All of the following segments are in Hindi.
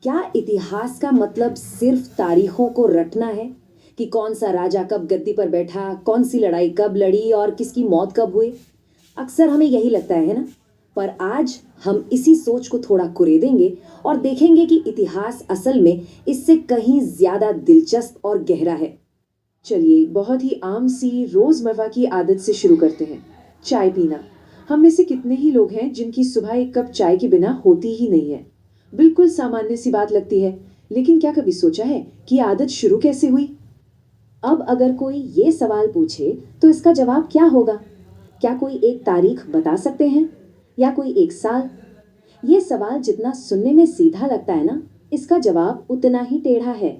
क्या इतिहास का मतलब सिर्फ तारीखों को रटना है कि कौन सा राजा कब गद्दी पर बैठा, कौन सी लड़ाई कब लड़ी और किसकी मौत कब हुई? अक्सर हमें यही लगता है ना? पर आज हम इसी सोच को थोड़ा कुरेदेंगे और देखेंगे कि इतिहास असल में इससे कहीं ज्यादा दिलचस्प और गहरा है। चलिए बहुत ही आम सी रोजमर्रा की आदत से शुरू करते हैं। चाय पीना। हम में से कितने ही लोग हैं जिनकी सुबह एक कप चाय के बिना होती ही नहीं है। बिल्कुल सामान्य सी बात लगती है, लेकिन क्या कभी सोचा है कि ये आदत शुरू कैसे हुई? अब अगर कोई ये सवाल पूछे तो इसका जवाब क्या होगा? क्या कोई एक तारीख बता सकते हैं या कोई एक साल? ये सवाल जितना सुनने में सीधा लगता है ना, इसका जवाब उतना ही टेढ़ा है।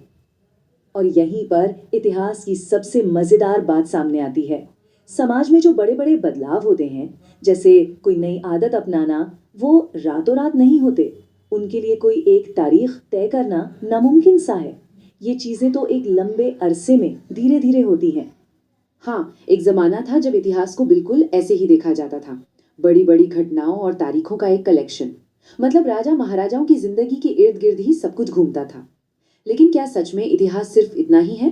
और यहीं पर इतिहास की सबसे मजेदार बात सामने आती है। समाज में जो बड़े बड़े बदलाव होते हैं, जैसे कोई नई आदत अपनाना, वो रातों रात नहीं होते। उनके लिए कोई एक तारीख तय करना नामुमकिन सा है। ये चीजें तो एक लंबे अरसे में धीरे धीरे होती हैं। हाँ, एक जमाना था जब इतिहास को बिल्कुल ऐसे ही देखा जाता था। बड़ी बड़ी घटनाओं और तारीखों का एक कलेक्शन। मतलब राजा महाराजाओं की जिंदगी के इर्द गिर्द ही सब कुछ घूमता था। लेकिन क्या सच में इतिहास सिर्फ इतना ही है?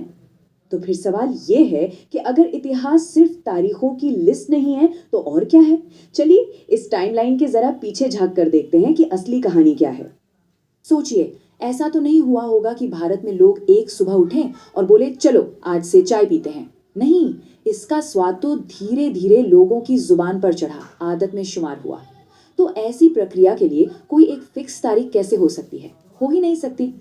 तो फिर सवाल ये है कि अगर इतिहास सिर्फ तारीखों की लिस्ट नहीं है तो और क्या है? चलिए इस टाइमलाइन के जरा पीछे झांक कर देखते हैं कि असली कहानी क्या है। सोचिए, ऐसा तो नहीं हुआ होगा कि भारत में लोग एक सुबह उठें और बोले चलो आज से चाय पीते हैं। नहीं, इसका स्वाद तो धीरे धीरे लोगों की जुबान पर चढ़ा, आदत में शुमार हुआ। तो ऐसी प्रक्रिया के लिए कोई एक फिक्स तारीख कैसे हो सकती है? हो ही नहीं सकती।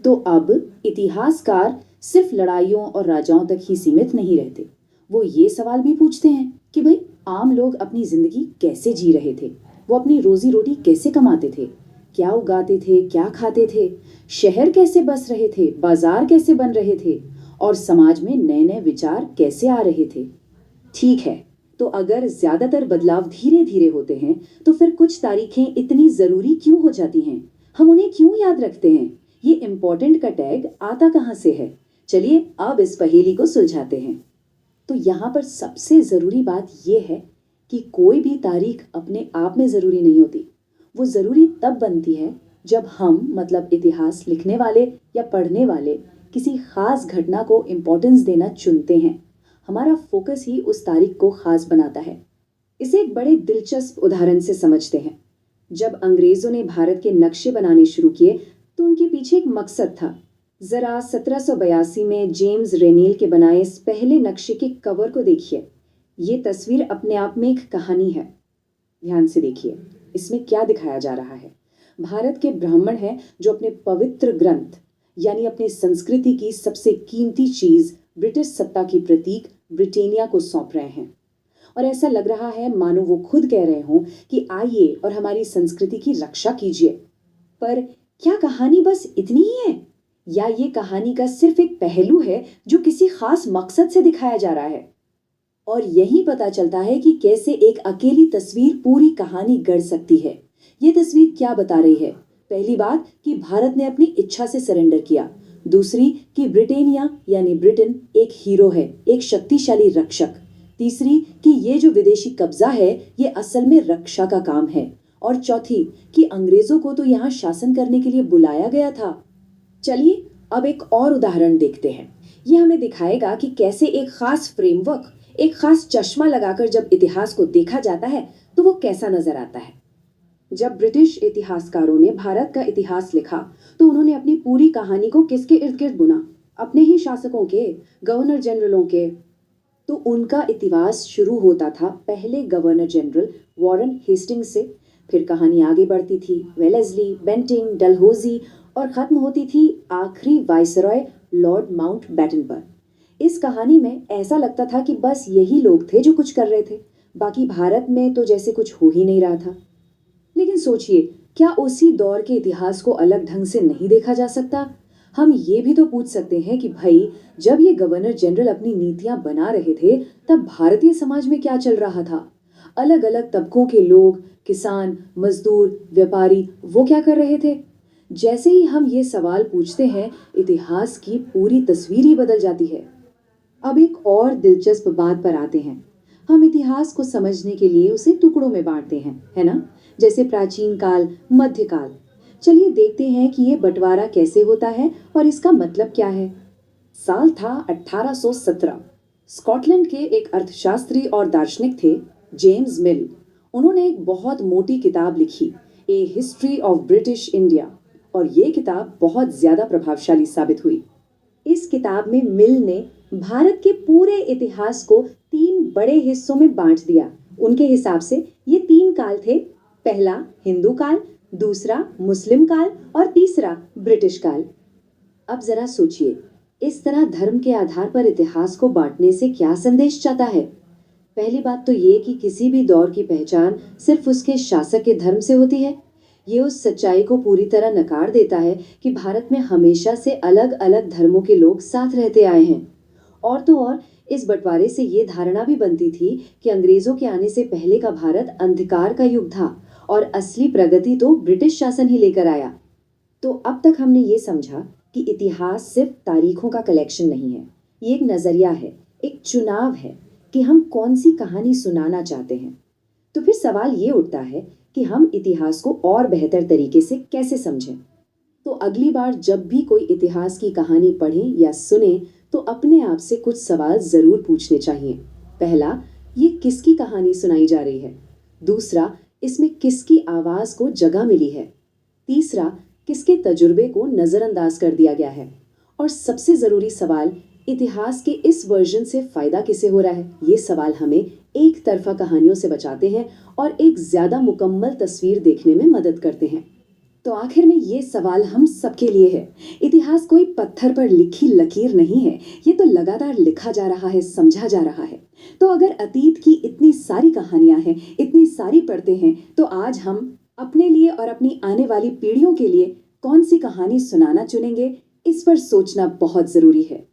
तो अब इतिहासकार सिर्फ लड़ाइयों और राजाओं तक ही सीमित नहीं रहते। वो ये सवाल भी पूछते हैं कि भाई आम लोग अपनी जिंदगी कैसे जी रहे थे, वो अपनी रोजी रोटी कैसे कमाते थे, क्या उगाते थे, क्या खाते थे, शहर कैसे बस रहे थे, बाजार कैसे बन रहे थे और समाज में नए नए विचार कैसे आ रहे थे। ठीक है, तो अगर ज्यादातर बदलाव धीरे धीरे होते हैं तो फिर कुछ तारीखें इतनी जरूरी क्यों हो जाती हैं? हम उन्हें क्यों याद रखते हैं? ये इम्पोर्टेंट का टैग आता कहाँ से है? चलिए अब इस पहेली को सुलझाते हैं। तो यहाँ पर सबसे जरूरी बात यह है कि कोई भी तारीख अपने आप में जरूरी नहीं होती। वो जरूरी तब बनती है जब हम, मतलब इतिहास लिखने वाले या पढ़ने वाले, किसी खास घटना को इम्पोर्टेंस देना चुनते हैं। हमारा फोकस ही उस तारीख को खास बनाता है। इसे एक बड़े दिलचस्प उदाहरण से समझते हैं। जब अंग्रेजों ने भारत के नक्शे बनाने शुरू किए तो उनके पीछे एक मकसद था। जरा 1782 में जेम्स रेनेल के बनाए इस पहले नक्शे के कवर को देखिए। ये तस्वीर अपने आप में एक कहानी है। ध्यान से देखिए, इसमें क्या दिखाया जा रहा है। भारत के ब्राह्मण हैं जो अपने पवित्र ग्रंथ, यानी अपनी संस्कृति की सबसे कीमती चीज, ब्रिटिश सत्ता की प्रतीक ब्रिटेनिया को सौंप रहे हैं। और ऐसा लग रहा है मानो वो खुद कह रहे हों कि आइए और हमारी संस्कृति की रक्षा कीजिए। पर क्या कहानी बस इतनी ही है, या ये कहानी का सिर्फ एक पहलू है जो किसी खास मकसद से दिखाया जा रहा है? और यही पता चलता है कि कैसे एक अकेली तस्वीर पूरी कहानी गढ़ सकती है। ये तस्वीर क्या बता रही है? पहली बात कि भारत ने अपनी इच्छा से सरेंडर किया। दूसरी कि ब्रिटेनिया यानी ब्रिटेन एक हीरो है, एक शक्तिशाली रक्षक। तीसरी कि ये जो विदेशी कब्जा है ये असल में रक्षा का काम है। और चौथी कि अंग्रेजों को तो यहाँ शासन करने के लिए बुलाया गया था। चलिए अब एक और उदाहरण देखते हैं। ये हमें दिखाएगा कि कैसे एक खास फ्रेमवर्क, एक खास चश्मा लगाकर जब इतिहास को देखा जाता है तो वो कैसा नजर आता है। जब ब्रिटिश इतिहासकारों ने भारत का इतिहास लिखा तो उन्होंने अपनी पूरी कहानी को किसके इर्द गिर्द बुना? अपने ही शासकों के, गवर्नर जनरलों के। तो उनका इतिहास शुरू होता था पहले गवर्नर जनरल वॉरेन हेस्टिंग्स से, फिर कहानी आगे बढ़ती थी वेलेस्ली, बेंटिंग, डलहौजी और खत्म होती थी आखिरी वाइसरॉय लॉर्ड माउंटबेटन पर। इस कहानी में ऐसा लगता था कि बस यही लोग थे जो कुछ कर रहे थे, बाकी भारत में तो जैसे कुछ हो ही नहीं रहा था। लेकिन सोचिए, क्या उसी दौर के इतिहास को अलग ढंग से नहीं देखा जा सकता? हम ये भी तो पूछ सकते हैं कि भाई जब ये गवर्नर जनरल अपनी नीतियां बना रहे थे तब भारतीय समाज में क्या चल रहा था? अलग अलग तबकों के लोग, किसान, मजदूर, व्यापारी, वो क्या कर रहे थे? जैसे ही हम ये सवाल पूछते हैं, इतिहास की पूरी तस्वीर ही बदल जाती है। अब एक और दिलचस्प बात पर आते हैं। हम इतिहास को समझने के लिए उसे टुकड़ों में बांटते हैं, है ना? जैसे प्राचीन काल, मध्यकाल। चलिए देखते हैं कि ये बंटवारा कैसे होता है और इसका मतलब क्या है। साल था 1817। स्कॉटलैंड के एक अर्थशास्त्री और दार्शनिक थे, जेम्स मिल। उन्होंने एक बहुत मोटी किताब लिखी, ए हिस्ट्री ऑफ ब्रिटिश इंडिया, और ये किताब बहुत ज्यादा प्रभावशाली साबित हुई। इस किताब में मिल ने भारत के पूरे इतिहास को 3 बड़े हिस्सों में बांट दिया। उनके हिसाब से ये 3 काल थे। पहला हिंदू काल, दूसरा मुस्लिम काल और तीसरा ब्रिटिश काल। अब जरा सोचिए, इस तरह धर्म के आधार पर इतिहास को बांटने से क्या संदेश जाता है। पहली बात तो ये कि किसी भी दौर की पहचान सिर्फ उसके शासक के धर्म से होती है। ये उस सच्चाई को पूरी तरह नकार देता है कि भारत में हमेशा से अलग अलग धर्मों के लोग साथ रहते आए हैं। और तो और इस बंटवारे से ये धारणा भी बनती थी कि अंग्रेजों के आने से पहले का भारत अंधकार का युग था और असली प्रगति तो ब्रिटिश शासन ही लेकर आया। तो अब तक हमने ये समझा कि इतिहास सिर्फ तारीखों का कलेक्शन नहीं है, ये एक नजरिया है, एक चुनाव है कि हम कौन सी कहानी सुनाना चाहते हैं। तो फिर सवाल ये उठता है कि हम इतिहास को और बेहतर तरीके से कैसे समझें। तो अगली बार जब भी कोई इतिहास की कहानी पढ़ें या सुने तो अपने आप से कुछ सवाल जरूर पूछने चाहिए। पहला, ये किसकी कहानी सुनाई जा रही है? दूसरा, इसमें किसकी आवाज को जगह मिली है? तीसरा, किसके तजुर्बे को नजरअंदाज कर दिया गया है? और सबसे जरूरी सवाल, इतिहास के इस वर्जन से फायदा किसे हो रहा है? ये सवाल हमें एक तरफा कहानियों से बचाते हैं और एक ज्यादा मुकम्मल तस्वीर देखने में मदद करते हैं। तो आखिर में ये सवाल हम सबके लिए है। इतिहास कोई पत्थर पर लिखी लकीर नहीं है, ये तो लगातार लिखा जा रहा है, समझा जा रहा है। तो अगर अतीत की इतनी सारी कहानियां हैं, इतनी सारी परतें हैं, तो आज हम अपने लिए और अपनी आने वाली पीढ़ियों के लिए कौन सी कहानी सुनाना चुनेंगे, इस पर सोचना बहुत जरूरी है।